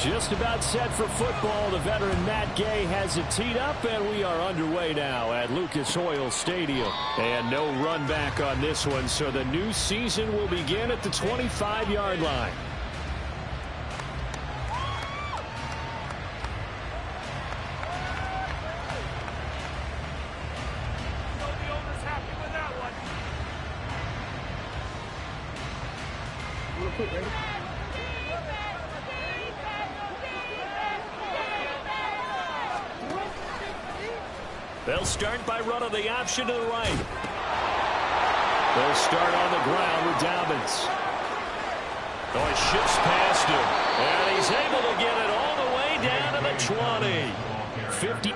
Just about set for football. The veteran Matt Gay has it teed up, and we are underway now at Lucas Oil Stadium. And no run back on this one, so the new season will begin at the 25-yard line. They'll start by running the option to the right. They'll start on the ground with Dobbins. Oh, he shifts past him. And he's able to get it all the way down to the 20. 50.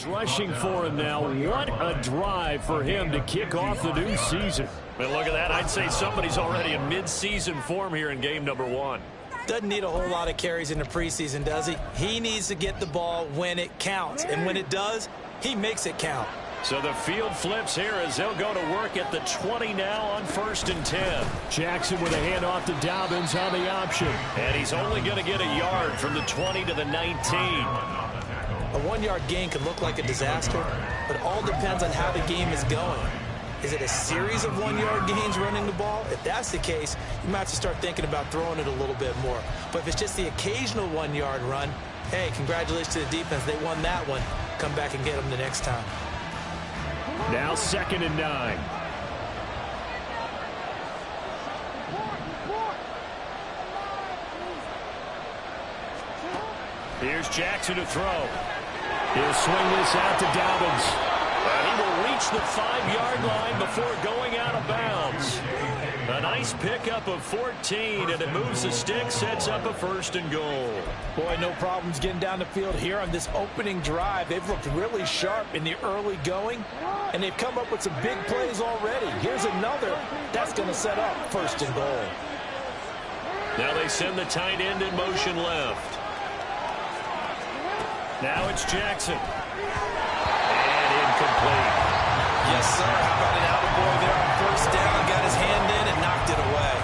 Rushing for him now. What a drive for him to kick off the new season. But look at that. I'd say somebody's already in mid-season form here in game number 1. Doesn't need a whole lot of carries in the preseason, does he? He needs to get the ball when it counts. And when it does, he makes it count. So the field flips here as they'll go to work at the 20 now on 1st and 10. Jackson with a handoff to Dobbins on the option. And he's only going to get a yard from the 20 to the 19. A 1-yard gain could look like a disaster, but it all depends on how the game is going. Is it a series of 1-yard gains running the ball? If that's the case, you might have to start thinking about throwing it a little bit more. But if it's just the occasional 1-yard run, hey, congratulations to the defense. They won that one. Come back and get them the next time. Now 2nd and 9. Here's Jackson to throw. He'll swing this out to Dobbins. And he will reach the 5-yard line before going out of bounds. A nice pickup of 14, and it moves the stick, sets up a 1st and goal. Boy, no problems getting down the field here on this opening drive. They've looked really sharp in the early going, and they've come up with some big plays already. Here's another that's going to set up 1st and goal. Now they send the tight end in motion left. Now it's Jackson. And incomplete. Yes, sir. How about an attaboy there on 1st down? Got his hand in and knocked it away.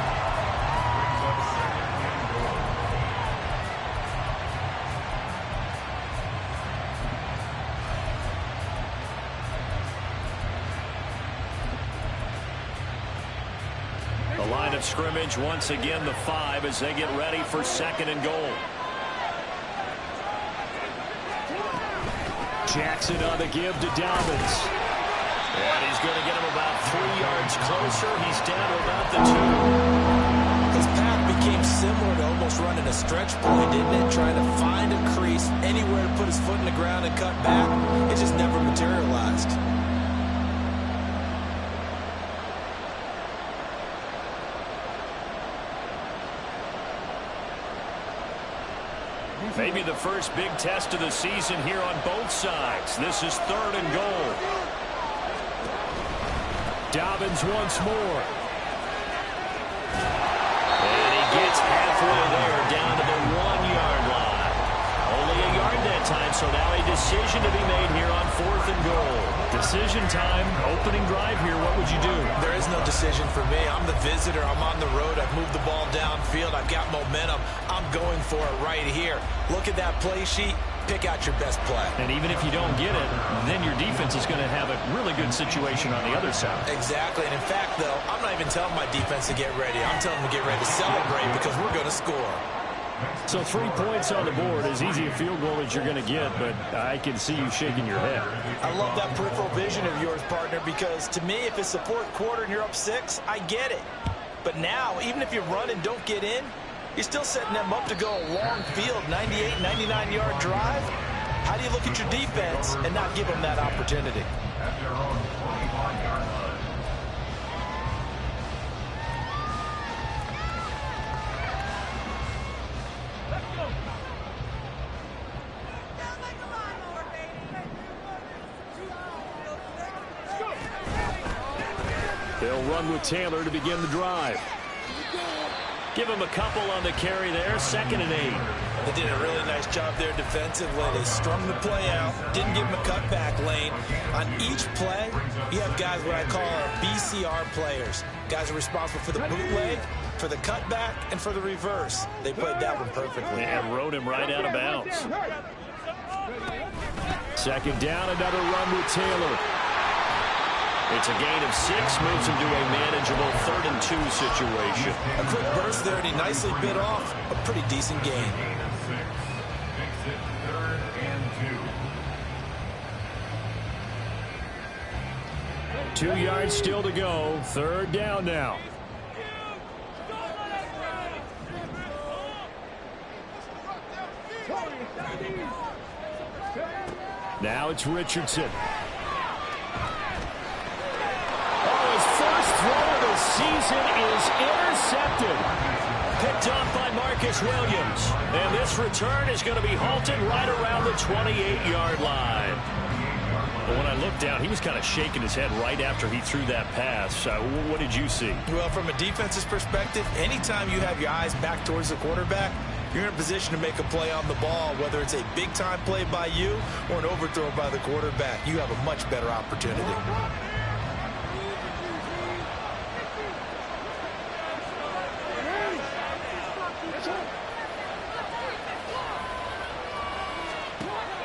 The line of scrimmage once again the 5 as they get ready for 2nd and goal. Jackson on the give to Dobbins. And he's going to get him about 3 yards closer. He's down to about the 2. His path became similar to almost running a stretch play, didn't it? Trying to find a crease, anywhere to put his foot in the ground and cut back. It just never materialized. Maybe the first big test of the season here on both sides. This is 3rd and goal. Dobbins once more. And he gets halfway there down to the 1-yard line. Only a yard that time, so now a decision to be made here on 4th and goal. Decision time, opening drive here. What would you do? There is no decision for me. I'm the visitor. I'm on the road. I've moved the ball downfield. I've got momentum. I'm going for it right here. Look at that play sheet. pick out your best play. And even if you don't get it, then your defense is going to have a really good situation on the other side. Exactly. And in fact, though, I'm not even telling my defense to get ready. I'm telling them to get ready to celebrate because we're going to score. So 3 points on the board, as easy a field goal as you're going to get, but I can see you shaking your head. I love that peripheral vision of yours, partner, because to me, if it's the fourth quarter and you're up 6, I get it. But now, even if you run and don't get in, you're still setting them up to go a long field, 98, 99-yard drive. How do you look at your defense and not give them that opportunity? They'll run with Taylor to begin the drive. Give him a couple on the carry there, 2nd and 8. They did a really nice job there defensively. They strung the play out, didn't give him a cutback lane. On each play, you have guys what I call our BCR players. Guys are responsible for the bootleg, for the cutback, and for the reverse. They played that one perfectly. And rode him right out of bounds. 2nd down, another run with Taylor. It's a gain of 6, moves him to a manageable 3rd and 2 situation. A quick burst there, and he nicely bit off a pretty decent gain. Two yards still to go. 3rd down now. Now it's Richardson. Throw of the season is intercepted. Picked off by Marcus Williams. And this return is going to be halted right around the 28-yard line. But when I looked down, he was kind of shaking his head right after he threw that pass. What did you see? Well, from a defense's perspective, anytime you have your eyes back towards the quarterback, you're in a position to make a play on the ball, whether it's a big-time play by you or an overthrow by the quarterback. You have a much better opportunity.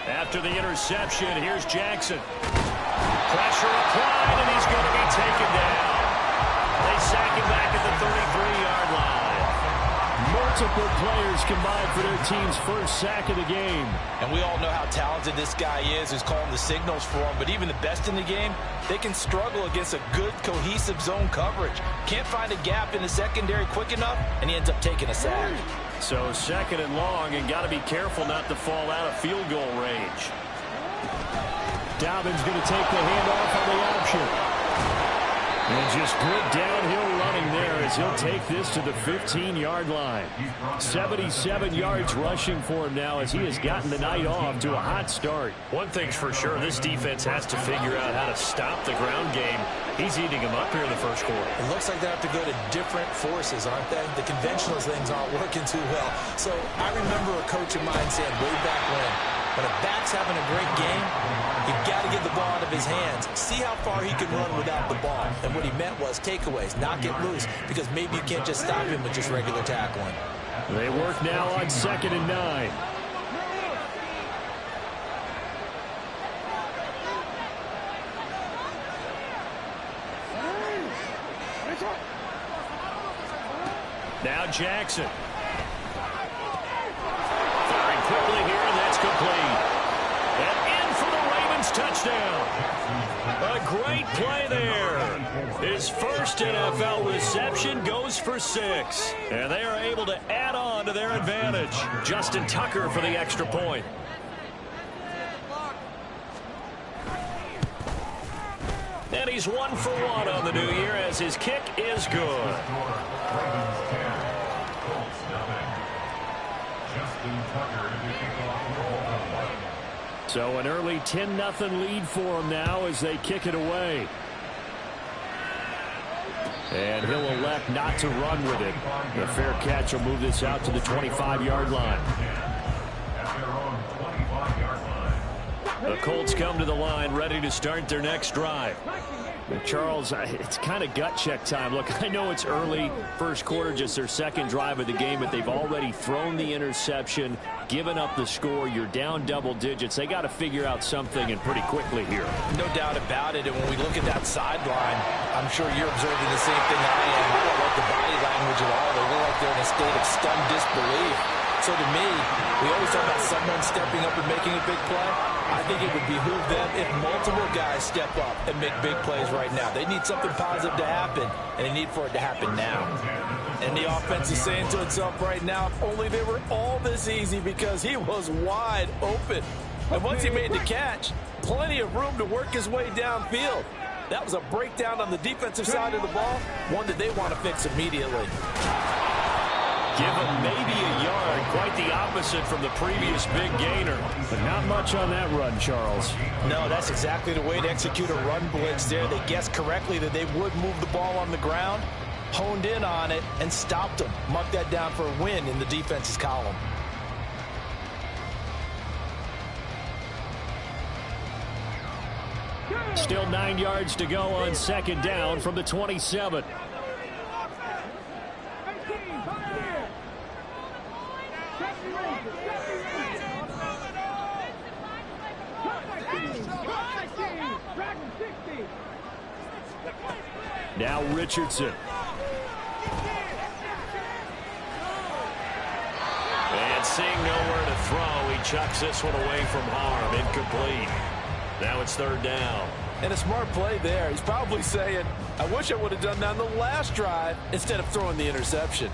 After the interception, here's Jackson. Pressure applied, and he's going to be taken down. They sack him back at the 33-yard line. Multiple players combined for their team's first sack of the game. And we all know how talented this guy is who's calling the signals for him. But even the best in the game, they can struggle against a good, cohesive zone coverage. Can't find a gap in the secondary quick enough, and he ends up taking a sack. So 2nd and long, and got to be careful not to fall out of field goal range. Dobbins going to take the handoff on the option. And just good downhill running there as he'll take this to the 15-yard line. 77 yards rushing for him now as he has gotten the night off to a hot start. One thing's for sure, this defense has to figure out how to stop the ground game. He's eating them up here in the first quarter. It looks like they have to go to different forces, aren't they? The conventional things aren't working too well. So I remember a coach of mine saying way back when a back's having a great game, you've got to get the ball out of his hands. See how far he can run without the ball. And what he meant was takeaways, knock it loose, because maybe you can't just stop him with just regular tackling. They work now on 2nd and 9. Now Jackson. Firing quickly here, and that's complete. And in for the Ravens touchdown. A great play there. His first NFL reception goes for 6. And they are able to add on to their advantage. Justin Tucker for the extra point. And he's 1 for 1 on the new year as his kick is good. So an early 10-0 lead for him now as they kick it away. And he'll elect not to run with it. The fair catch will move this out to the 25-yard line. The Colts come to the line ready to start their next drive. Charles, it's kind of gut check time. Look, I know it's early, first quarter, just their second drive of the game, but they've already thrown the interception, given up the score. You're down double digits. They got to figure out something, and pretty quickly here. No doubt about it. And when we look at that sideline, I'm sure you're observing the same thing I am. I don't like the body language at all. They look like they're in a state of stunned disbelief. So to me, we always talk about someone stepping up and making a big play. I think it would behoove them if multiple guys step up and make big plays right now. They need something positive to happen, and they need for it to happen now. And the offense is saying to itself right now, if only they were all this easy, because he was wide open. And once he made the catch, plenty of room to work his way downfield. That was a breakdown on the defensive side of the ball, one that they want to fix immediately. Give him maybe a yard, quite the opposite from the previous big gainer. But not much on that run, Charles. No, that's exactly the way to execute a run blitz there. They guessed correctly that they would move the ball on the ground, honed in on it, and stopped them. Mark that down for a win in the defense's column. Still 9 yards to go on second down from the 27. Now Richardson. And seeing nowhere to throw, he chucks this one away from harm. Incomplete. Now it's third down. And a smart play there. He's probably saying, I wish I would have done that on the last drive instead of throwing the interception.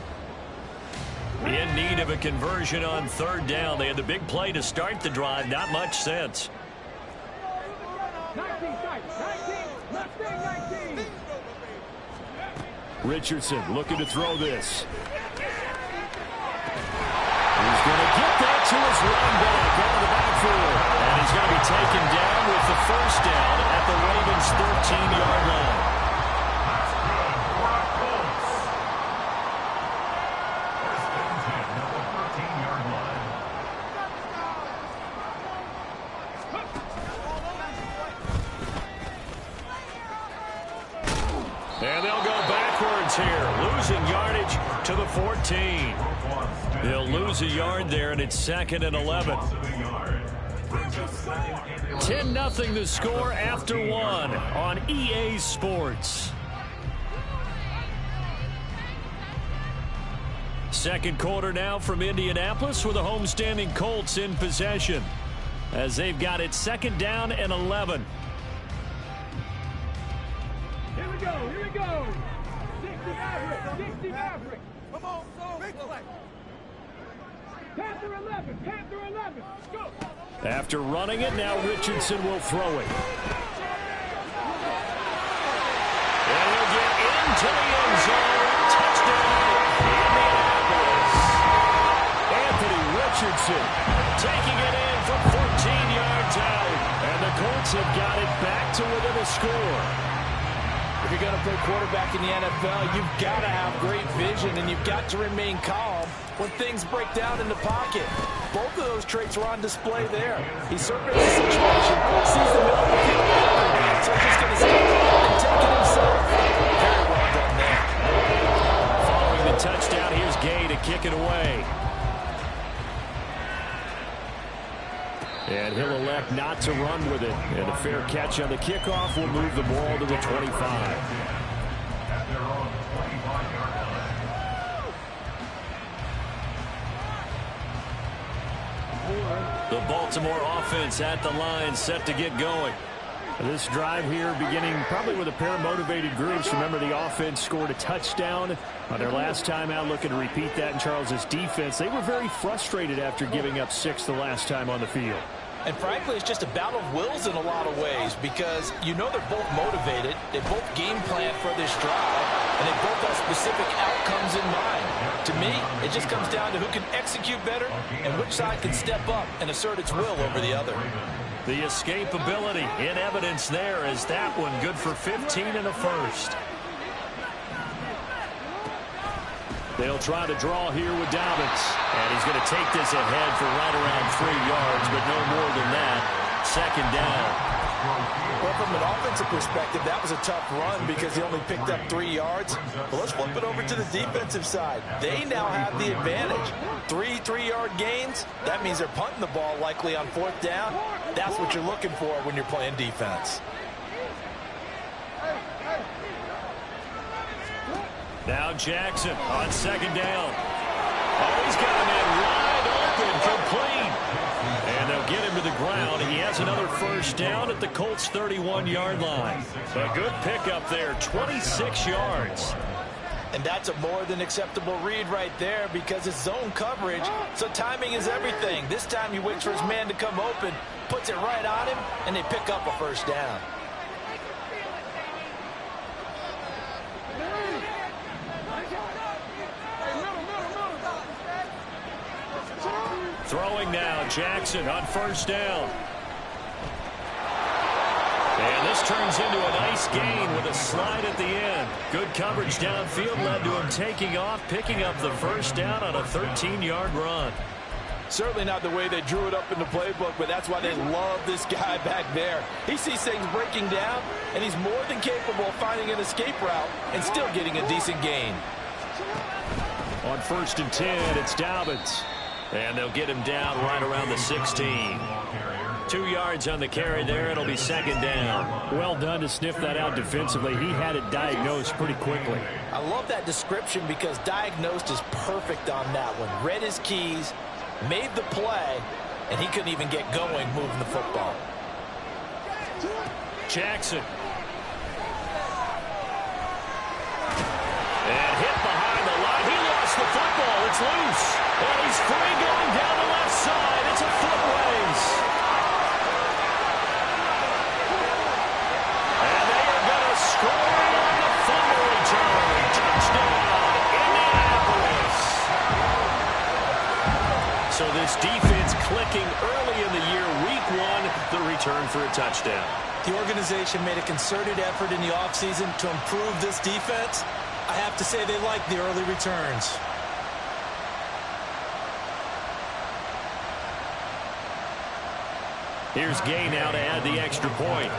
In need of a conversion on third down. They had the big play to start the drive. Not much sense. 19. Richardson looking to throw this. He's going to get that to his run back out of the backfield. And he's going to be taken down with the first down at the Ravens' 13-yard line. And they'll go backwards here, losing yardage to the 14. They'll lose a yard there, and it's 2nd and 11. 10-0 the score after one on EA Sports. Second quarter now from Indianapolis with the homestanding Colts in possession as they've got it 2nd down and 11. Here we go. 60 Maverick. Come on, big play. Panther 11, go. After running it, now Richardson will throw it. And he'll get into the end zone. Touchdown, Indianapolis. Anthony Richardson Taking it in from 14 yards out. and the Colts have got it back to within a score. If you're going to play quarterback in the NFL, you've got to have great vision, and you've got to remain calm when things break down in the pocket. Both of those traits were on display there. He surveyed the situation, sees the middle of the field, so he's just going to step up and take it himself. Very well done there. Following the touchdown, here's Gay to kick it away. And he'll elect not to run with it. And a fair catch on the kickoff will move the ball to the 25. The Baltimore offense at the line, set to get going. This drive here beginning probably with a pair of motivated groups. Remember, the offense scored a touchdown on their last time out, looking to repeat that in Charles's defense. They were very frustrated after giving up 6 the last time on the field. And frankly, it's just a battle of wills in a lot of ways, because you know they're both motivated, they both game plan for this drive, and they both have specific outcomes in mind. To me, it just comes down to who can execute better and which side can step up and assert its will over the other. The escapability in evidence there as that one good for 15 and a first. They'll try to draw here with Dobbins. And he's going to take this ahead for right around 3 yards, but no more than that. second down. Well, from an offensive perspective, that was a tough run because he only picked up 3 yards. But let's flip it over to the defensive side. They now have the advantage. 3 3-yard gains. That means they're punting the ball likely on 4th down. That's what you're looking for when you're playing defense. Now Jackson on second down. Oh, he's got him in wide open, complete. And they'll get him to the ground. He has another first down at the Colts' 31-yard line. A good pickup there, 26 yards. And that's a more than acceptable read right there because it's zone coverage, so timing is everything. This time he waits for his man to come open, puts it right on him, and they pick up a first down. Throwing now, Jackson on first down. And this turns into a nice gain with a slide at the end. Good coverage downfield led to him taking off, picking up the first down on a 13-yard run. Certainly not the way they drew it up in the playbook, but that's why they love this guy back there. He sees things breaking down, and he's more than capable of finding an escape route and still getting a decent gain. On 1st and 10, it's Dobbins. And they'll get him down right around the 16. 2 yards on the carry there. It'll be second down. Well done to sniff that out defensively. He had it diagnosed pretty quickly. I love that description because diagnosed is perfect on that one. Read his keys, made the play, and he couldn't even get going moving the football. Jackson. And hit behind the line. He lost the football. It's loose. And he's free going down the left side. It's a foot race. And they are going to score on the fumble return. Touchdown, Indianapolis. So this defense clicking early in the year. Week 1, the return for a touchdown. The organization made a concerted effort in the offseason to improve this defense. I have to say they like the early returns. Here's Gay now to add the extra point.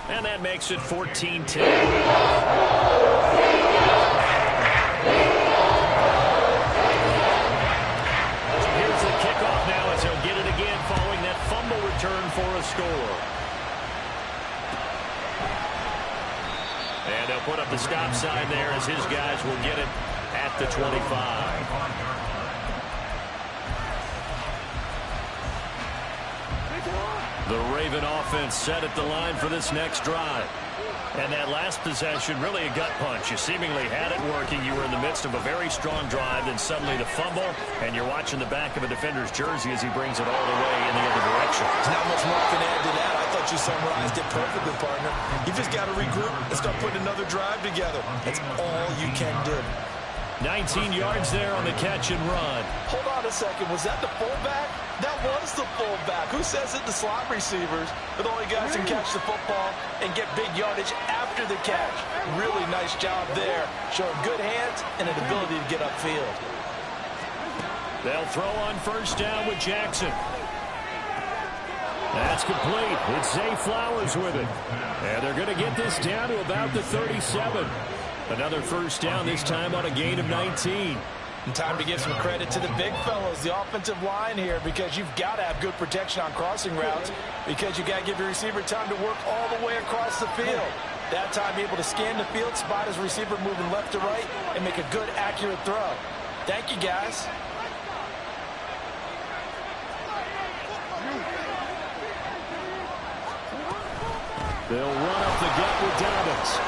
And that makes it 14-10. Here's the kickoff now as he'll get it again following that fumble return for a score. And they'll put up the stop sign there as his guys will get it at the 25. The Raven offense set at the line for this next drive. And that last possession, really a gut punch. You seemingly had it working. You were in the midst of a very strong drive, then suddenly the fumble, and you're watching the back of a defender's jersey as he brings it all the way in the other direction. There's not much more can add to that. I thought you summarized it perfectly, partner. You just got to regroup and start putting another drive together. That's all you can do. 19 yards there on the catch and run. Hold on a second. Was that the fullback? That was the fullback. Who says it? The slot receivers are the only guys who can catch the football and get big yardage after the catch. Really nice job there, showing good hands and an ability to get upfield. They'll throw on first down with Jackson. That's complete. It's Zay Flowers with it. And they're going to get this down to about the 37. Another first down, this time on a gain of 19. And time to give some credit to the big fellows, the offensive line here, because you've got to have good protection on crossing routes because you got to give your receiver time to work all the way across the field. That time able to scan the field, spot his receiver moving left to right, and make a good, accurate throw. Thank you, guys. They'll run up the gut with Dobbins.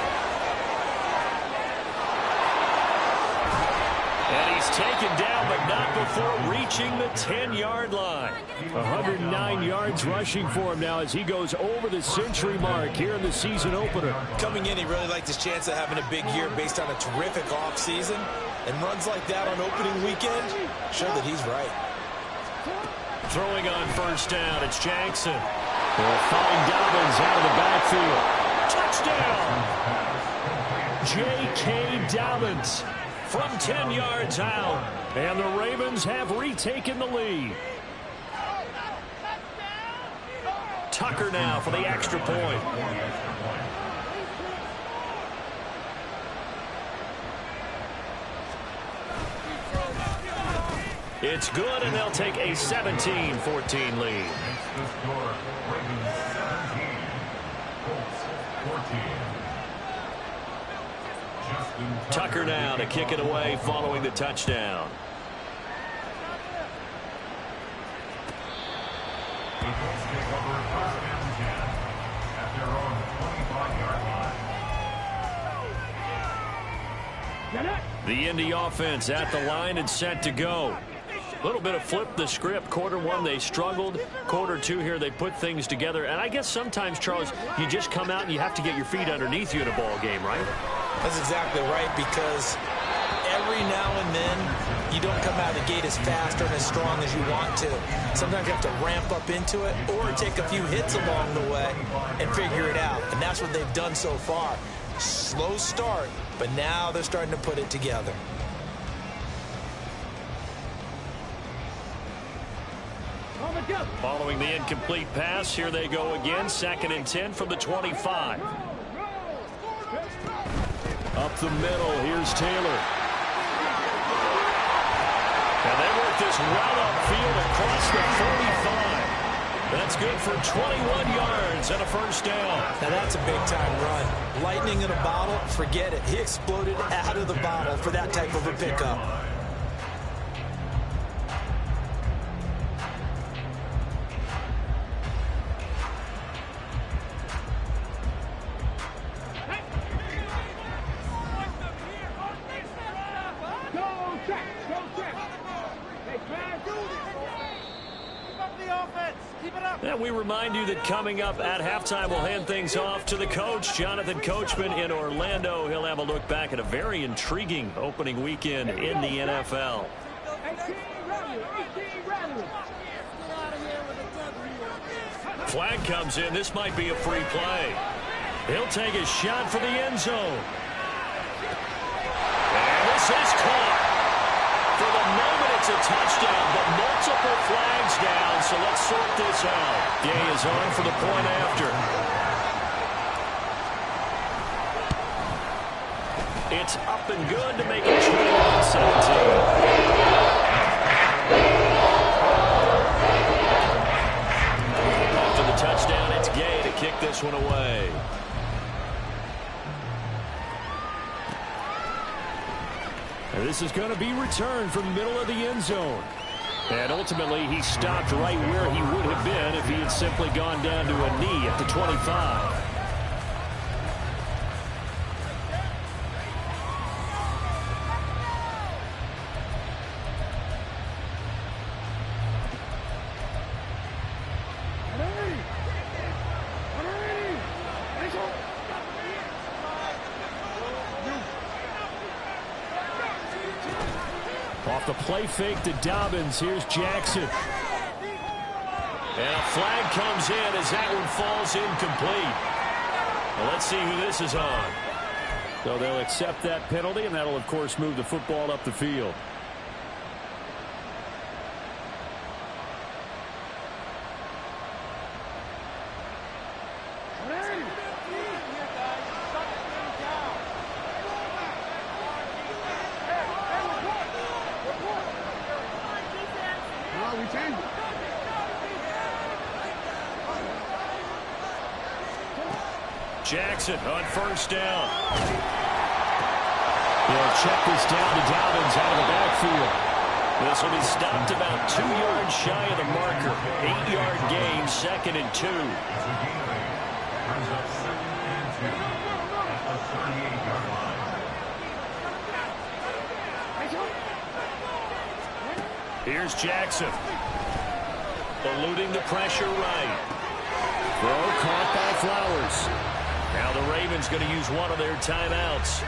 And he's taken down, but not before reaching the 10-yard line. 109 yards rushing for him now as he goes over the century mark here in the season opener. Coming in, he really liked his chance of having a big year based on a terrific offseason. And runs like that on opening weekend show that he's right. Throwing on first down, it's Jackson. They'll find Dobbins out of the backfield. Touchdown! J.K. Dobbins. from 10 yards out. And the Ravens have retaken the lead. Tucker now for the extra point. It's good, and they'll take a 17-14 lead. Tucker now to kick it away following the touchdown. The Indy offense at the line and set to go. A little bit of flip the script. Quarter one, they struggled. Quarter two here, they put things together. And I guess sometimes, Charles, you just come out and you have to get your feet underneath you in a ball game, right? That's exactly right, because every now and then you don't come out of the gate as fast or as strong as you want to. Sometimes you have to ramp up into it or take a few hits along the way and figure it out. And that's what they've done so far. Slow start, but now they're starting to put it together. Following the incomplete pass, here they go again. 2nd and 10 from the 25. Up the middle, here's Taylor. And they work this well upfield across the 45. That's good for 21 yards and a first down. Now that's a big-time run. Lightning in a bottle, forget it. He exploded out of the bottle for that type of a pickup. And we remind you that coming up at halftime, we'll hand things off to the coach, Jonathan Coachman in Orlando. He'll have a look back at a very intriguing opening weekend in the NFL. Flag comes in. This might be a free play. He'll take a shot for the end zone. And this is caught. For the moment, it's a touchdown, but multiple flags down, so let's sort this out. Gay is on for the point after. It's up and good to make it 21-17. After the touchdown, it's Gay to kick this one away. And this is going to be returned from the middle of the end zone. And ultimately, he stopped right where he would have been if he had simply gone down to a knee at the 25. Off the play fake to Dobbins. Here's Jackson. And a flag comes in as that one falls incomplete. Well, let's see who this is on. So they'll accept that penalty, and that'll, of course, move the football up the field. Jackson on first down. They'll check this down to Dobbins out of the backfield. This will be stopped about 2 yards shy of the marker. 8-yard gain, 2nd and 2. Here's Jackson. Eluding the pressure right. Throw caught by Flowers. Now the Ravens going to use one of their timeouts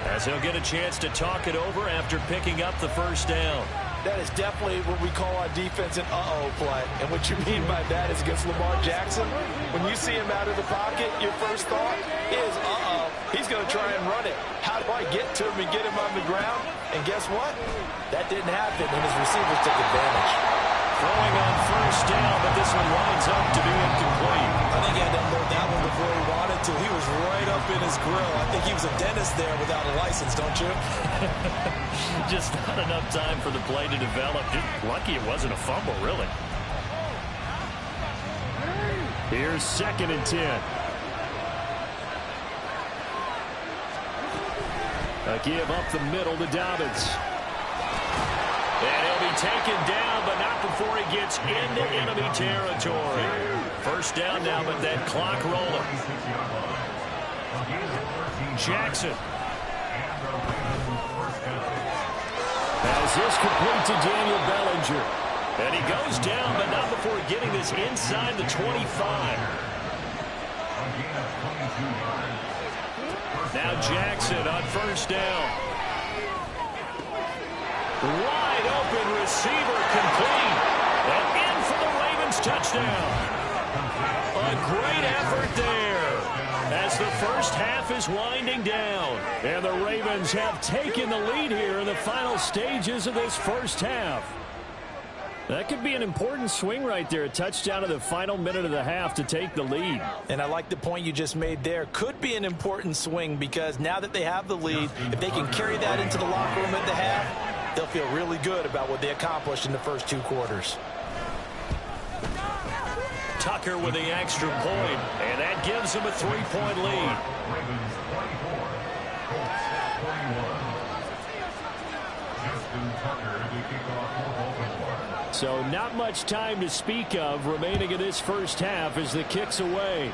as they'll get a chance to talk it over after picking up the first down. That is definitely what we call our defense an uh-oh play. And what you mean by that is against Lamar Jackson, when you see him out of the pocket, your first thought is uh-oh. He's going to try and run it. How do I get to him and get him on the ground? And guess what? That didn't happen, and his receivers took advantage. Throwing on first down, but this one winds up to be incomplete. I think he had to unload that one before he wanted to. He was right up in his grill. I think he was a dentist there without a license, don't you? Just not enough time for the play to develop. Just lucky it wasn't a fumble, really. Here's 2nd and 10. A give up the middle to Dobbins. And he'll be taken down, but not before he gets into enemy territory. First down now, but that clock rolling. Jackson. As this complete to Daniel Bellinger. And he goes down, but not before getting this inside the 25. Now Jackson on first down. Wide open receiver complete. And in for the Ravens touchdown. A great effort there as the first half is winding down. And the Ravens have taken the lead here in the final stages of this first half. That could be an important swing right there. A touchdown in the final minute of the half to take the lead. And I like the point you just made there. Could be an important swing because now that they have the lead, if they can carry that into the locker room at the half, they'll feel really good about what they accomplished in the first 2 quarters. Tucker with the extra point, and that gives him a 3-point lead. So not much time to speak of remaining in this first half as the kick's away.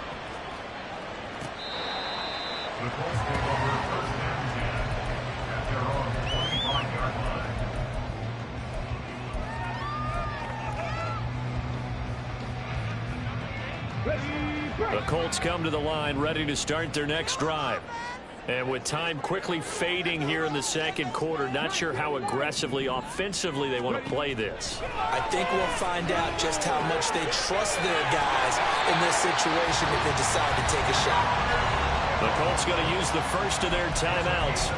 The Colts come to the line ready to start their next drive. And with time quickly fading here in the second quarter, not sure how aggressively, offensively they want to play this. I think we'll find out just how much they trust their guys in this situation if they decide to take a shot. The Colts going to use the first of their timeouts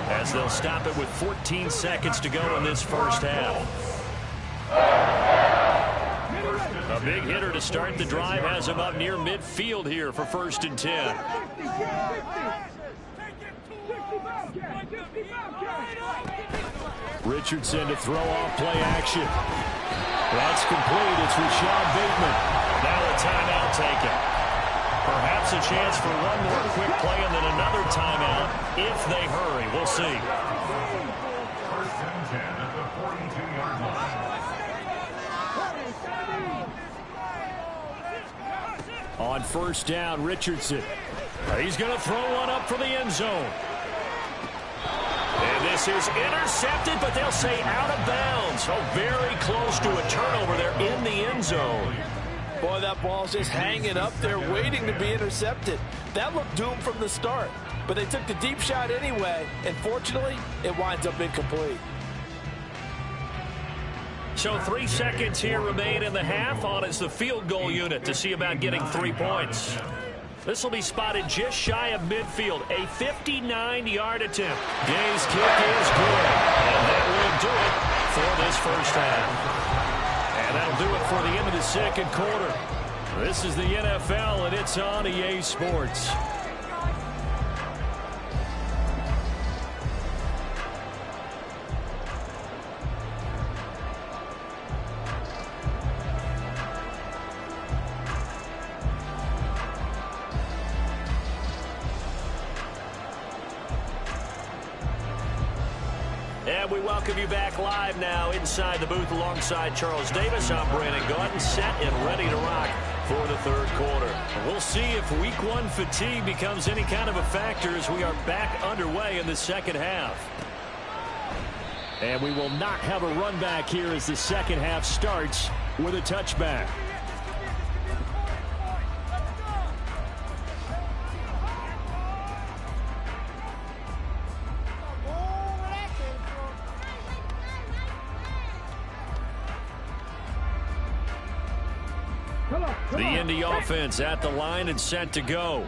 as they'll stop it with 14 seconds to go in this first half. A big hitter to start the drive has him up near midfield here for 1st and 10. Richardson to throw off play action. That's complete. It's Rashad Bateman. Now a timeout taken. Perhaps a chance for one more quick play and then another timeout if they hurry. We'll see. 1st and 10 at the 42-yard line. On first down, Richardson. He's going to throw one up for the end zone. And this is intercepted, but they'll say out of bounds. So very close to a turnover there in the end zone. Boy, that ball's just hanging up there waiting to be intercepted. That looked doomed from the start. But they took the deep shot anyway, and fortunately, it winds up incomplete. So 3 seconds here remain in the half. On is the field goal unit to see about getting 3 points. This will be spotted just shy of midfield. A 59-yard attempt. Gay's kick is good. And that will do it for this first half. And that'll do it for the end of the second quarter. This is the NFL, and it's on EA Sports. And we welcome you back live now inside the booth alongside Charles Davis. I'm Brandon Gaudin, set and ready to rock for the third quarter. We'll see if week 1 fatigue becomes any kind of a factor as we are back underway in the second half. And we will not have a run back here as the second half starts with a touchback. The Indy offense at the line and set to go.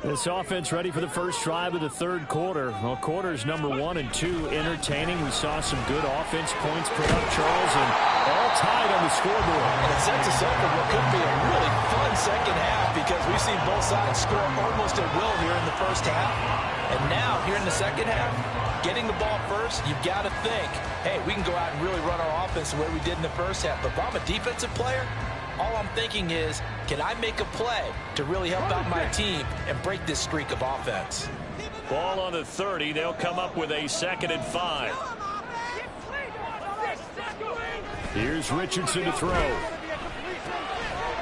This offense ready for the first drive of the third quarter. Well, quarters number 1 and 2 entertaining. We saw some good offense points put up, Charles, and all tied on the scoreboard. And it sets us up for what could be a really fun second half because we've seen both sides score almost at will here in the first half. And now, here in the second half, getting the ball first, you've got to think, hey, we can go out and really run our offense the way we did in the first half. But if I'm a defensive player, all I'm thinking is, can I make a play to really help out my team and break this streak of offense? Ball on the 30. They'll come up with a 2nd and 5. Here's Richardson to throw.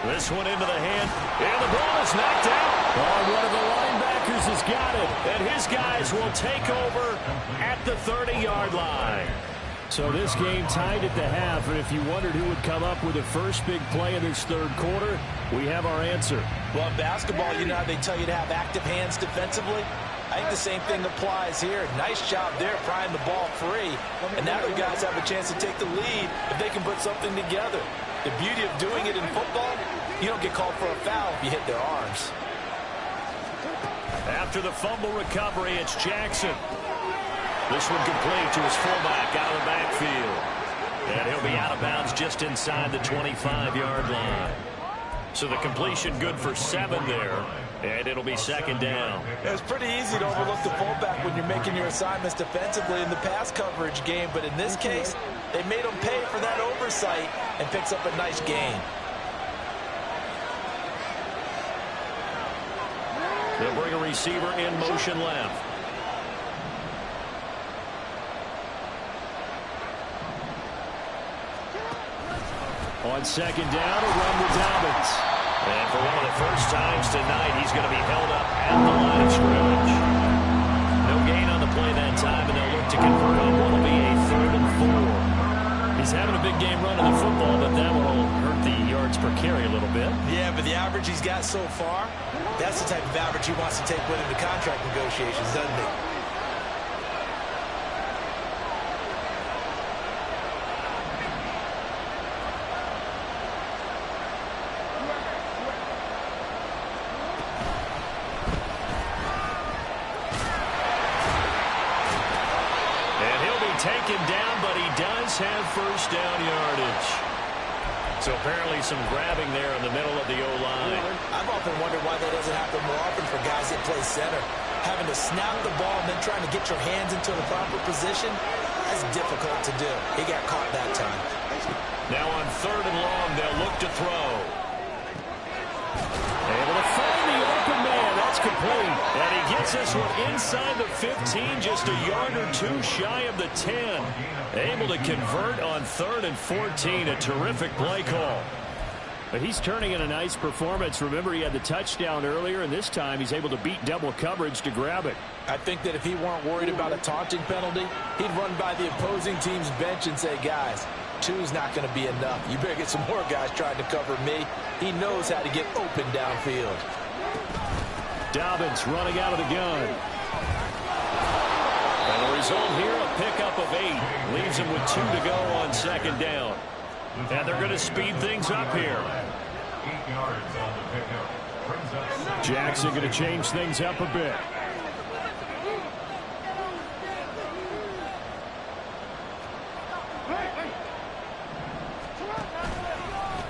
This one into the hand, and the ball is knocked out. Oh, one of the linebackers has got it. And his guys will take over at the 30-yard line. So this game tied at the half, and if you wondered who would come up with the first big play in this third quarter, we have our answer. Well, in basketball, you know how they tell you to have active hands defensively? I think the same thing applies here. Nice job there prying the ball free. And now the guys have a chance to take the lead if they can put something together. The beauty of doing it in football, you don't get called for a foul if you hit their arms. After the fumble recovery, it's Jackson. This one complete to his fullback out of the backfield. And he'll be out of bounds just inside the 25-yard line. So the completion good for 7 there. And it'll be 2nd down. It's pretty easy to overlook the fullback when you're making your assignments defensively in the pass coverage game. But in this case, they made him pay for that oversight and picks up a nice gain. They'll bring a receiver in motion left. On 2nd down, a run with Dobbins. And for one of the first times tonight, he's going to be held up at the line of scrimmage. No gain on the play that time, and they'll look to convert on what will be a 3rd and 4. He's having a big game running the football, but that will hurt the yards per carry a little bit. Yeah, but the average he's got so far, that's the type of average he wants to take with him to contract negotiations, doesn't he? Taken down, but he does have first down yardage. So apparently some grabbing there in the middle of the O-line. I've often wondered why that doesn't happen more often for guys that play center. Having to snap the ball and then trying to get your hands into the proper position, that's difficult to do. He got caught that time. Now on 3rd and long, they'll look to throw. Able to find the open man. That's complete. And he gets this one inside the 15, just a yard or 2 shy of the 10. Able to convert on 3rd and 14. A terrific play call. But he's turning in a nice performance. Remember, he had the touchdown earlier, and this time he's able to beat double coverage to grab it. I think that if he weren't worried about a taunting penalty, he'd run by the opposing team's bench and say, guys, 2's not going to be enough. You better get some more guys trying to cover me. He knows how to get open downfield. Dobbins running out of the gun. And the result here, a pickup of 8. Leaves him with 2 to go on 2nd down. And they're going to speed things up here. 8 yards on the pickup. Jackson going to change things up a bit.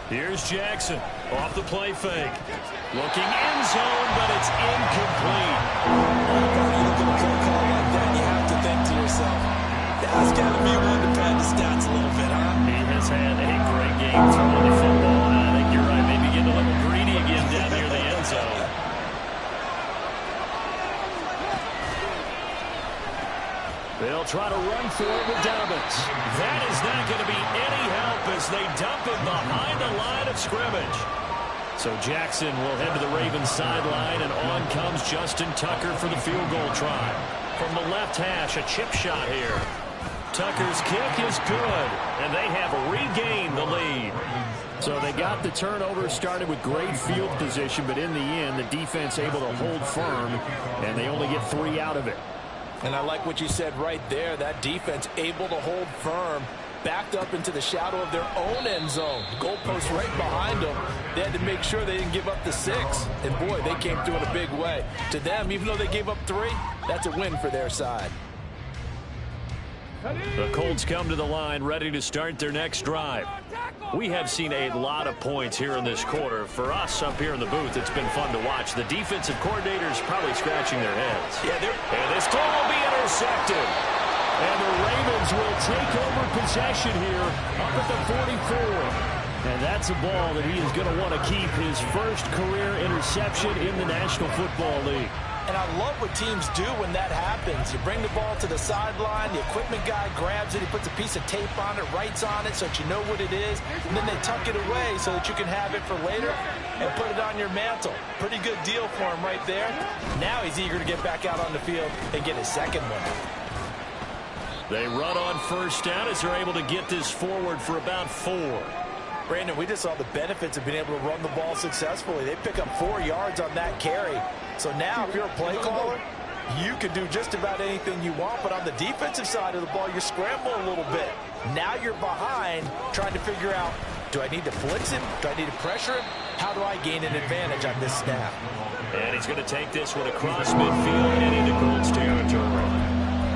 Here's Jackson off the play fake. Looking end zone, but it's incomplete. When you look at a play call like that, you have to think to yourself, that's got to be one to pad the stats a little bit, huh? He has had a great game throwing the football, and I think you're right. Maybe getting a little greedy again down near the end zone. They'll try to run for it with Dobbins. That is not going to be any help as they dump him behind the line of scrimmage. So Jackson will head to the Ravens sideline, and on comes Justin Tucker for the field goal try. From the left hash, a chip shot here. Tucker's kick is good, and they have regained the lead. So they got the turnover, started with great field position, but in the end, the defense able to hold firm, and they only get 3 out of it. And I like what you said right there. That defense able to hold firm. backed up into the shadow of their own end zone. Goalpost right behind them. They had to make sure they didn't give up the 6. And, boy, they came through in a big way. To them, even though they gave up 3, that's a win for their side. The Colts come to the line ready to start their next drive. We have seen a lot of points here in this quarter. For us up here in the booth, it's been fun to watch. The defensive coordinators probably scratching their heads. And this ball will be intercepted. And the Ravens will take over possession here up at the 44. And that's a ball that he is going to want to keep, his first career interception in the National Football League. And I love what teams do when that happens. You bring the ball to the sideline, the equipment guy grabs it, he puts a piece of tape on it, writes on it so that you know what it is, and then they tuck it away so that you can have it for later and put it on your mantle. Pretty good deal for him right there. Now he's eager to get back out on the field and get his second one. They run on first down as they're able to get this forward for about 4. Brandon, we just saw the benefits of being able to run the ball successfully. They pick up 4 yards on that carry. So now if you're a play caller, you can do just about anything you want. But on the defensive side of the ball, you scramble a little bit. Now you're behind trying to figure out, do I need to blitz him? Do I need to pressure him? How do I gain an advantage on this snap? And he's going to take this one across midfield and into Colts territory.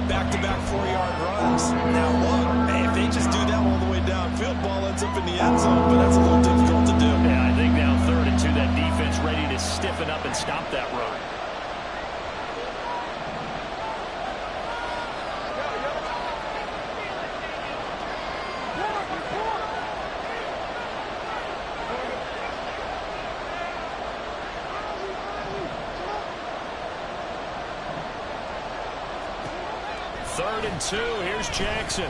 Back-to-back 4-yard runs. Now look, if they just do that all the way downfield, ball ends up in the end zone, but that's a little difficult to do. Yeah, I think now 3rd and 2, that defense ready to stiffen up and stop that run. Third and 2. Here's Jackson. Oh,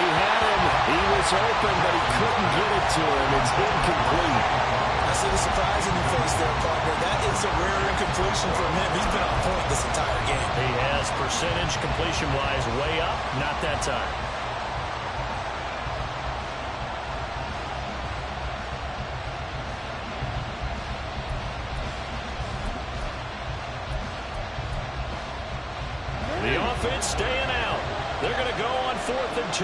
he had him. He was open, but he couldn't get it to him. It's incomplete. I see the surprise in your face there, partner. That is a rare incompletion from him. He's been on point this entire game. He has percentage completion-wise way up. Not that time. The offense staying out. They're going to go on 4th and 2.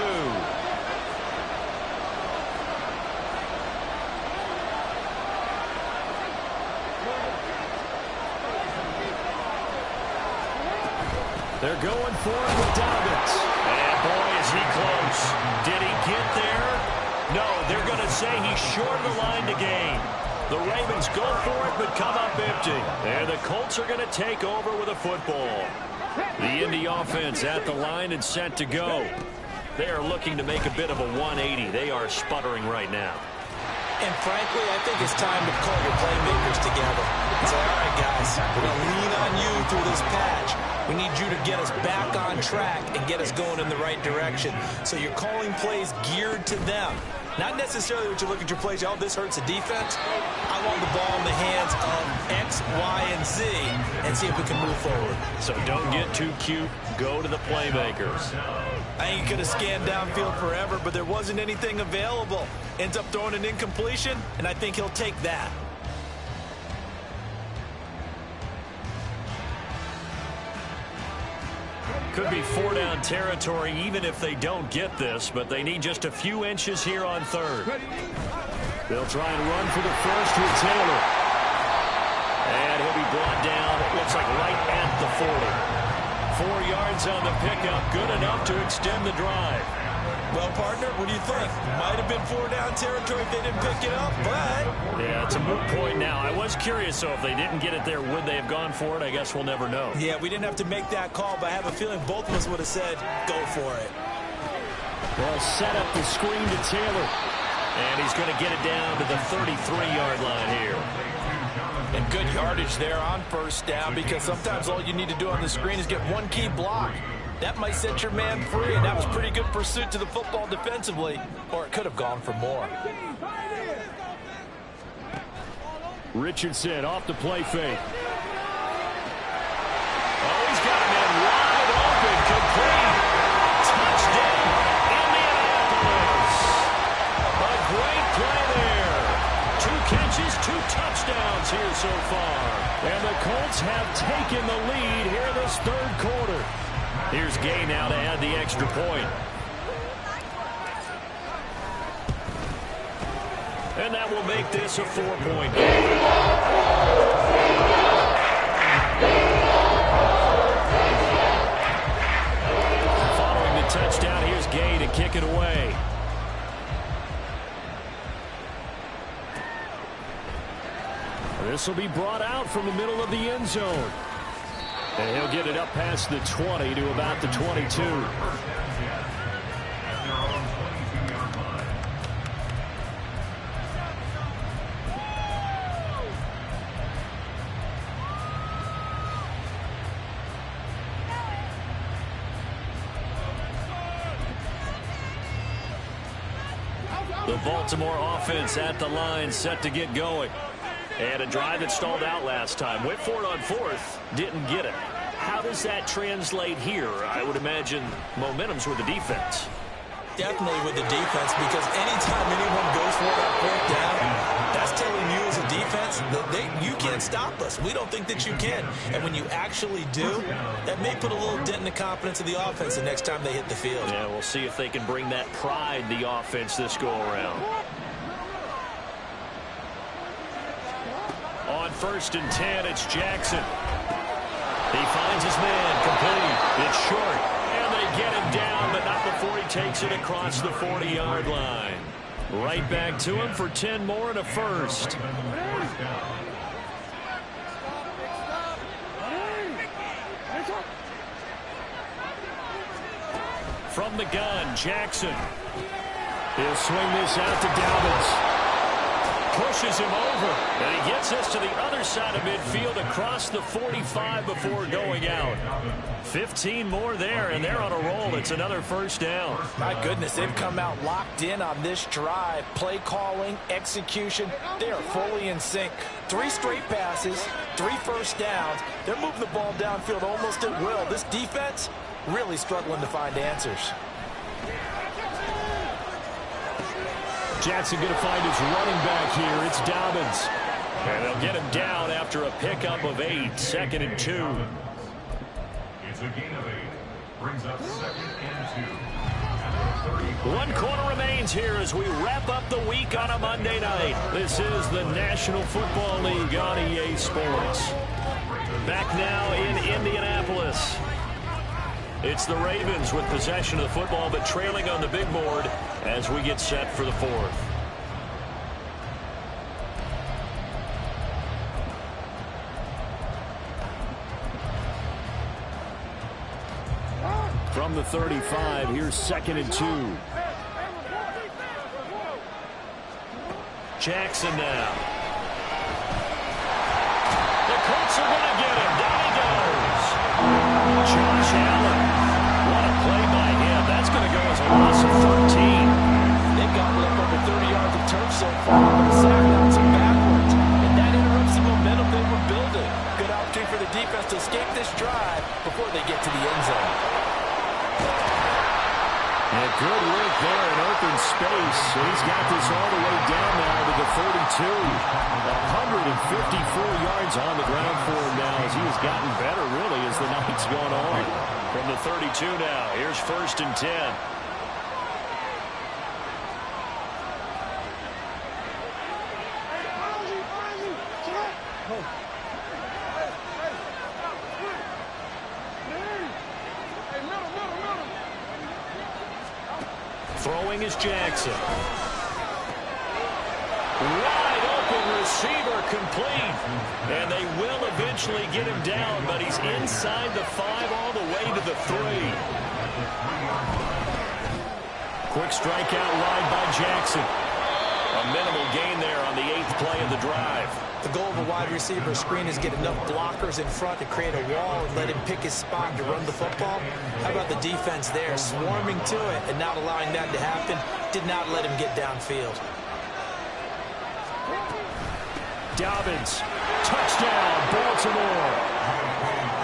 They're going for it with Dobbins. And boy, is he close. Did he get there? No, they're going to say he's short of the line to gain. The Ravens go for it but come up empty. And the Colts are going to take over with a football. The Indy offense at the line and set to go. They are looking to make a bit of a 180. They are sputtering right now. And frankly, I think it's time to call your playmakers together. Say, all right, guys, we're going to lean on you through this patch. We need you to get us back on track and get us going in the right direction. So you're calling plays geared to them. Not necessarily what you look at your plays, oh, this hurts the defense. I want the ball in the hands of X, Y, and Z and see if we can move forward. So don't get too cute. Go to the playmakers. I ain't going to scan downfield forever, but there wasn't anything available. Ends up throwing an incompletion, and I think he'll take that. Could be 4-down territory even if they don't get this, but they need just a few inches here on 3rd. They'll try and run for the first with Taylor. And he'll be brought down, it looks like right at the 40. 4 yards on the pickup, good enough to extend the drive. Well, partner, what do you think? Might have been 4-down territory if they didn't pick it up, but... Yeah, it's a moot point now. I was curious, so if they didn't get it there, would they have gone for it? I guess we'll never know. Yeah, we didn't have to make that call, but I have a feeling both of us would have said, go for it. They'll set up the screen to Taylor. And he's going to get it down to the 33-yard line here. And good yardage there on first down, because sometimes all you need to do on the screen is get one key block. That might set your man free, and that was pretty good pursuit to the football defensively, or it could have gone for more. Richardson off the play fake. Oh, he's got a man wide open, complete. Touchdown, Indianapolis. A great play there. 2 catches, 2 touchdowns here so far. And the Colts have taken the lead here in this 3rd quarter. Here's Gay now to add the extra point. And that will make this a 4-point game. Following the touchdown, here's Gay to kick it away. This will be brought out from the middle of the end zone. And he'll get it up past the 20 to about the 22. The Baltimore offense at the line, set to get going. And a drive that stalled out last time. Went for it on fourth, didn't get it. How does that translate here? I would imagine momentum's with the defense. Definitely with the defense, because anytime anyone goes for that fourth down, that's telling you as a defense that you can't stop us. We don't think that you can. And when you actually do, that may put a little dent in the confidence of the offense the next time they hit the field. Yeah, we'll see if they can bring that pride, the offense, this go-around. On 1st and 10, it's Jackson. He finds his man, complete. It's short, and they get him down, but not before he takes it across the 40-yard line. Right back to him for 10 more and a first. From the gun, Jackson. He'll swing this out to Dalvins. Pushes him over, and he gets us to the other side of midfield across the 45 before going out. 15 more there, and they're on a roll. It's another first down. My goodness, they've come out locked in on this drive. Play calling, execution, they are fully in sync. 3 straight passes, 3 first downs. They're moving the ball downfield almost at will. This defense really struggling to find answers. Jackson going to find his running back here. It's Dobbins. And they'll get him down after a pickup of 8. 2nd and 2. It's a gain of 8. Brings up 2nd and 2. 1 quarter remains here as we wrap up the week on a Monday night. This is the National Football League on EA Sports. Back now in Indianapolis. It's the Ravens with possession of the football, but trailing on the big board as we get set for the 4th. From the 35, here's 2nd and 2. Jackson now. The Colts are going to get him. Down he goes. Josh Allen. What a play by him. That's going to go as a loss of 13. They've gotten up over 30 yards of turf so far, but the sack bouncing backwards. And that interrupts the momentum they were building. Good opportunity for the defense to escape this drive before they get to the end zone. And a good look there in open space. So he's got this all the way down now to the 32. 154 yards on the ground for him now as he has gotten better, really, as the night's gone on. From the 32 now, here's 1st and 10. Throwing is Jackson. Wide open receiver, complete. And they will eventually get him down, but he's inside the 5 all the way to the 3. Quick strikeout wide by Jackson. A minimal gain there on the 8th play of the drive. The goal of a wide receiver screen is get enough blockers in front to create a wall and let him pick his spot to run the football. How about the defense there, swarming to it and not allowing that to happen? Did not let him get downfield. Dobbins, touchdown, Baltimore.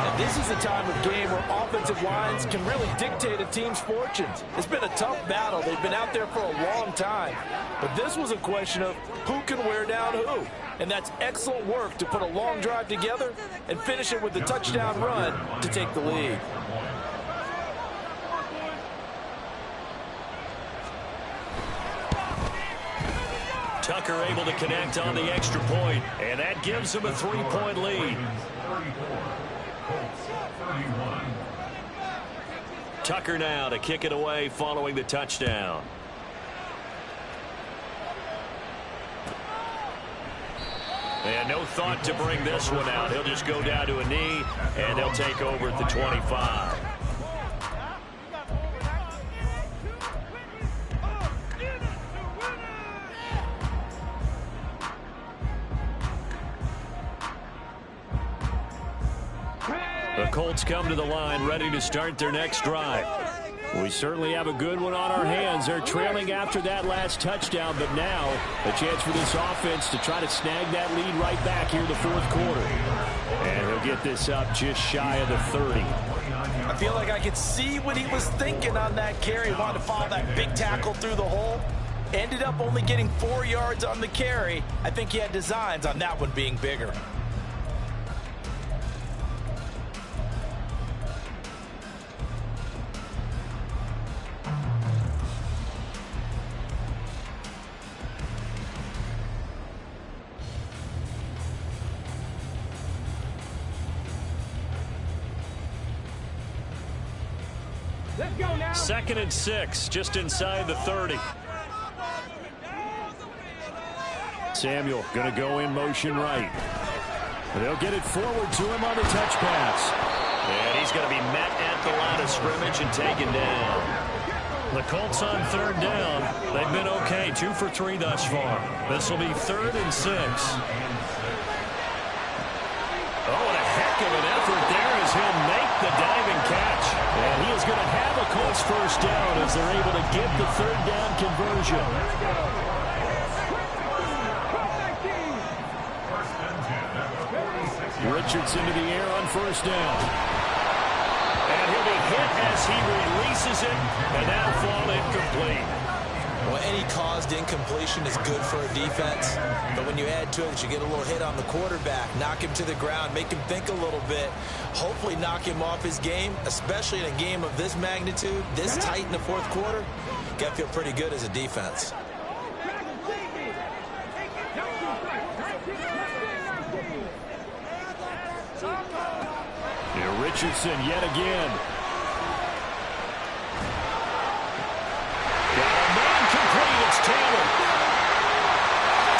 And this is the time of game where offensive lines can really dictate a team's fortunes. It's been a tough battle. They've been out there for a long time. But this was a question of who can wear down who. And that's excellent work to put a long drive together and finish it with the touchdown run to take the lead. Tuck Tucker able to connect on the extra point, and that gives him a 3-point lead. 34. Colts 31. Tucker now to kick it away following the touchdown. And no thought to bring this one out. He'll just go down to a knee, and they'll take over at the 25. The Colts come to the line ready to start their next drive. We certainly have a good one on our hands. They're trailing after that last touchdown, but now a chance for this offense to try to snag that lead right back here in the fourth quarter. And he'll get this up just shy of the 30. I feel like I could see what he was thinking on that carry. Wanted to follow that big tackle through the hole. Ended up only getting 4 yards on the carry. I think he had designs on that one being bigger. Let's go now. 2nd and 6, just inside the 30. Samuel going to go in motion right. They'll get it forward to him on the touch pass. And he's going to be met at the line of scrimmage and taken down. The Colts on 3rd down. They've been okay, 2 for 3 thus far. This will be 3rd and 6. Oh, what a heck of an effort there as he'll make the diving catch. And he is going to have a Colts first down as they're able to get the 3rd down conversion. Richardson to the air on 1st down. And he'll be hit as he releases it, and that'll fall incomplete. Well, any caused incompletion is good for a defense, but when you add to it, you get a little hit on the quarterback, knock him to the ground, make him think a little bit, hopefully knock him off his game, especially in a game of this magnitude, this tight in the fourth quarter. Got to feel pretty good as a defense. Here Richardson yet again. It's Taylor.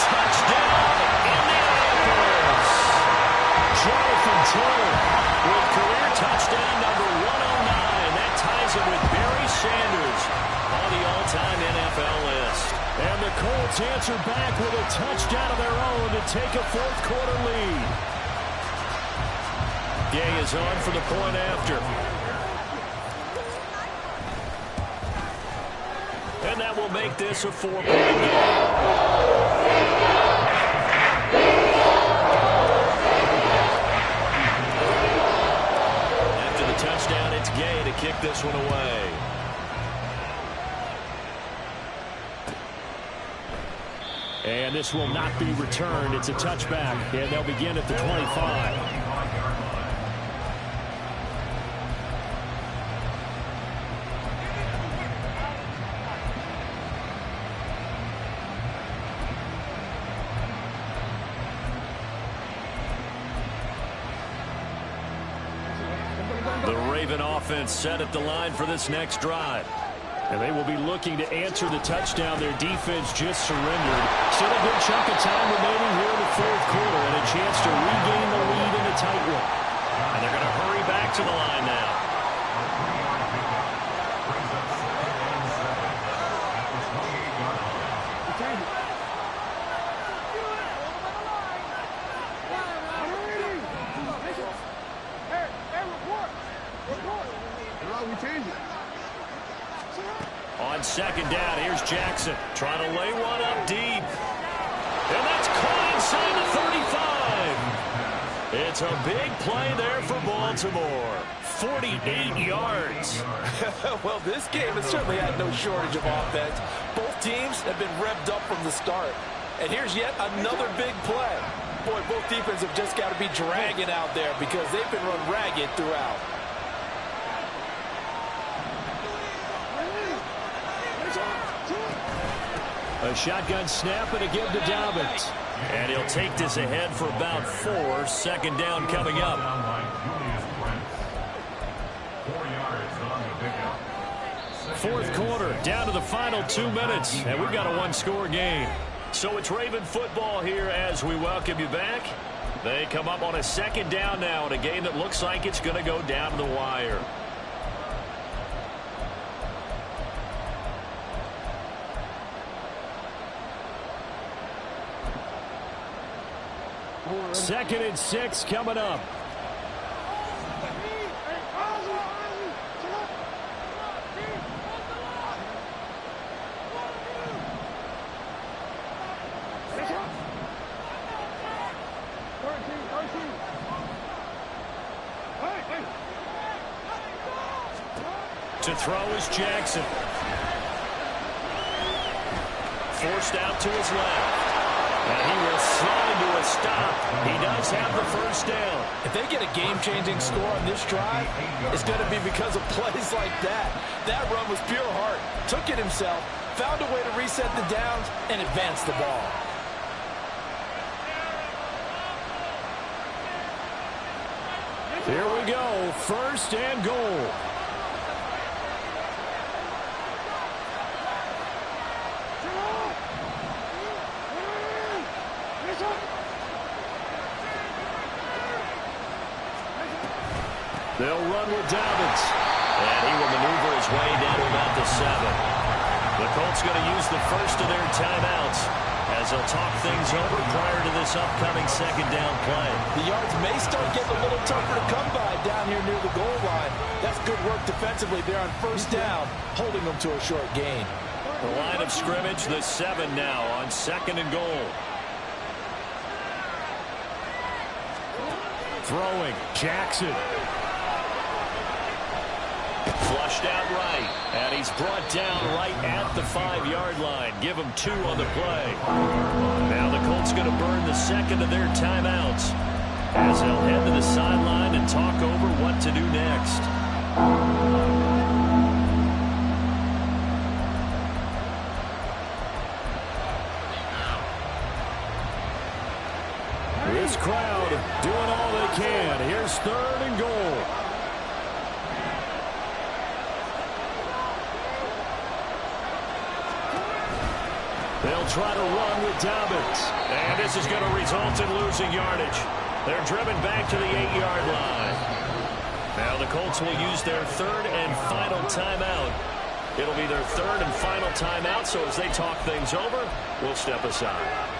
Touchdown, Indianapolis. Jonathan Taylor with career touchdown number 109. That ties him with Barry Sanders on the all-time NFL list. And the Colts answer back with a touchdown of their own to take a fourth quarter lead. Gay is on for the point after. And that will make this a 4-point game. After the touchdown, it's Gay to kick this one away. And this will not be returned. It's a touchback, and they'll begin at the 25. Offense set at the line for this next drive. And they will be looking to answer the touchdown. Their defense just surrendered. Still a good chunk of time remaining here in the fourth quarter and a chance to regain the lead in a tight one. And they're going to hurry back to the line now. On 2nd down, here's Jackson trying to lay one up deep. And that's caught inside the 35. It's a big play there for Baltimore. 48 yards. Well, this game has certainly had no shortage of offense. Both teams have been revved up from the start. And here's yet another big play. Boy, both defenses have just got to be dragging out there because they've been run ragged throughout. A shotgun snap and a give to Dobbins. And he'll take this ahead for about 4. Second down coming up. 4 yards on the pickup. Fourth quarter, down to the final 2 minutes, and we've got a one-score game. So it's Raven football here as we welcome you back. They come up on a second down now in a game that looks like it's going to go down to the wire. Second and 6 coming up. To throw is Jackson. Forced out to his left. And he will slide to a stop. He does have the first down. If they get a game-changing score on this drive, it's going to be because of plays like that. That run was pure heart. Took it himself, found a way to reset the downs, and advance the ball. Here we go. First and goal. They'll run with Dobbins. And he will maneuver his way down to about the 7. The Colts going to use the first of their timeouts as they'll talk things over prior to this upcoming second down play. The yards may start getting a little tougher to come by down here near the goal line. That's good work defensively there on first down, holding them to a short gain. The line of scrimmage, the 7 now on second and goal. Throwing, Jackson. Flushed out right, and he's brought down right at the 5-yard line. Give him 2 on the play. Now the Colts going to burn the second of their timeouts as they'll head to the sideline and talk over what to do next. This crowd doing all they can. Here's third and goal. They'll try to run with Dobbins. And this is going to result in losing yardage. They're driven back to the 8-yard line. Now the Colts will use their third and final timeout. It'll be their third and final timeout, so as they talk things over, we'll step aside.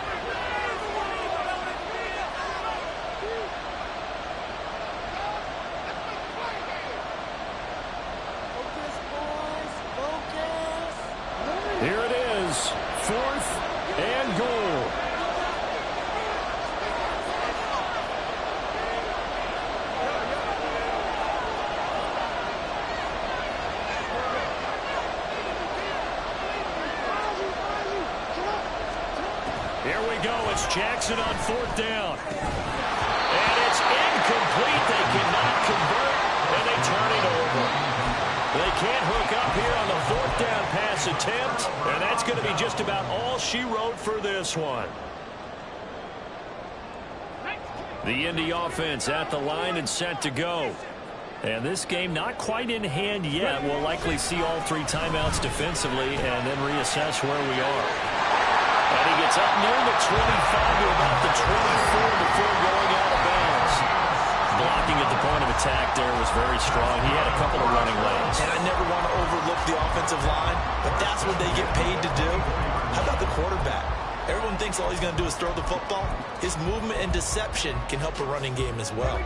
Here it is, fourth and goal. Here we go. It's Jackson on fourth down. And it's incomplete. They cannot convert, and they turn it over. They can't hook up here on the fourth down pass attempt, and that's going to be just about all she wrote for this one. The Indy offense at the line and set to go. And this game not quite in hand yet. We'll likely see all 3 timeouts defensively and then reassess where we are. And he gets up near the 25 to about the 24 before going out of bounds. Blocking at the point of attack there was very strong. He had a couple of running lanes. And I never want to overlook the offensive line, but that's what they get paid to do. How about the quarterback? Everyone thinks all he's going to do is throw the football. His movement and deception can help a running game as well.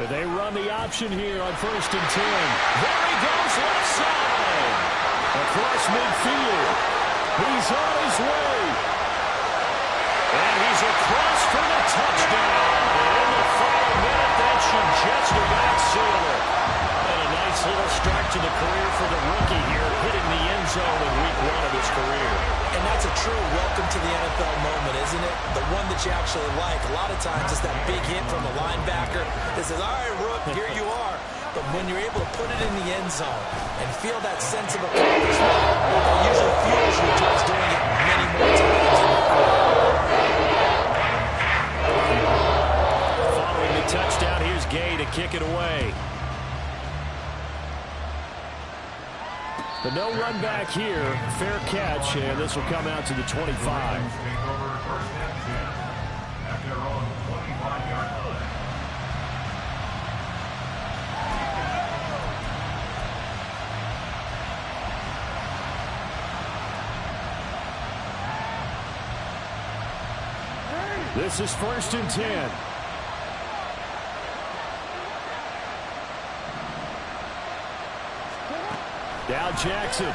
They run the option here on first and 10. There he goes, left side. Across midfield. He's on his way. And he's across for the touchdown. And in the final minute, that should just about seal it. And a nice little start start to the career for the rookie here, hitting the end zone in week 1 of his career. And that's a true welcome to the NFL moment, isn't it? The one that you actually like. A lot of times it's that big hit from a linebacker that says, all right, Rook, here you are. But when you're able to put it in the end zone and feel that sense of accomplishment, it usually fuels you towards doing it many more times in your career. Following the touchdown, here's Gay to kick it away. But no run back here. Fair catch, and this will come out to the 25. This is 1st and 10. Now Jackson.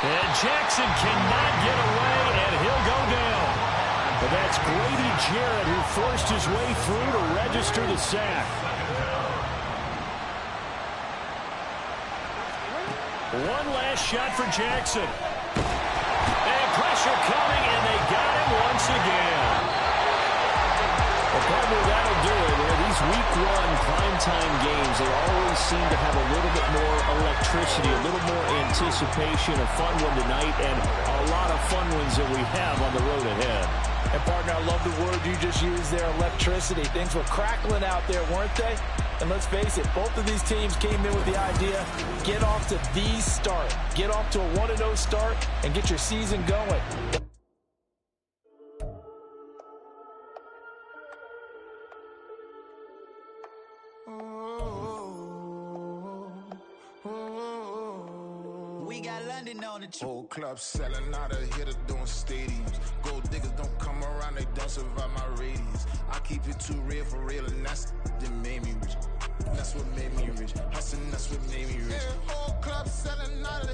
And Jackson cannot get away, and he'll go down. But that's Grady Jarrett who forced his way through to register the sack. One last shot for Jackson. And pressure coming, and they got him once again. Well, partner, that'll do it. These week 1 primetime games, they always seem to have a little bit more electricity, a little more anticipation, a fun one tonight, and a lot of fun ones that we have on the road ahead. And, partner, I love the word you just used there, electricity. Things were crackling out there, weren't they? And let's face it, both of these teams came in with the idea, get off to the start. Get off to a 1-0 start and get your season going. We got London on the Whole club selling out of here to doing stadiums. Gold diggers don't come around, they don't survive my radius. I keep it too real for real, and that's that made me rich. That's what made me rich. Hustling, that's what made me rich. Whole club selling out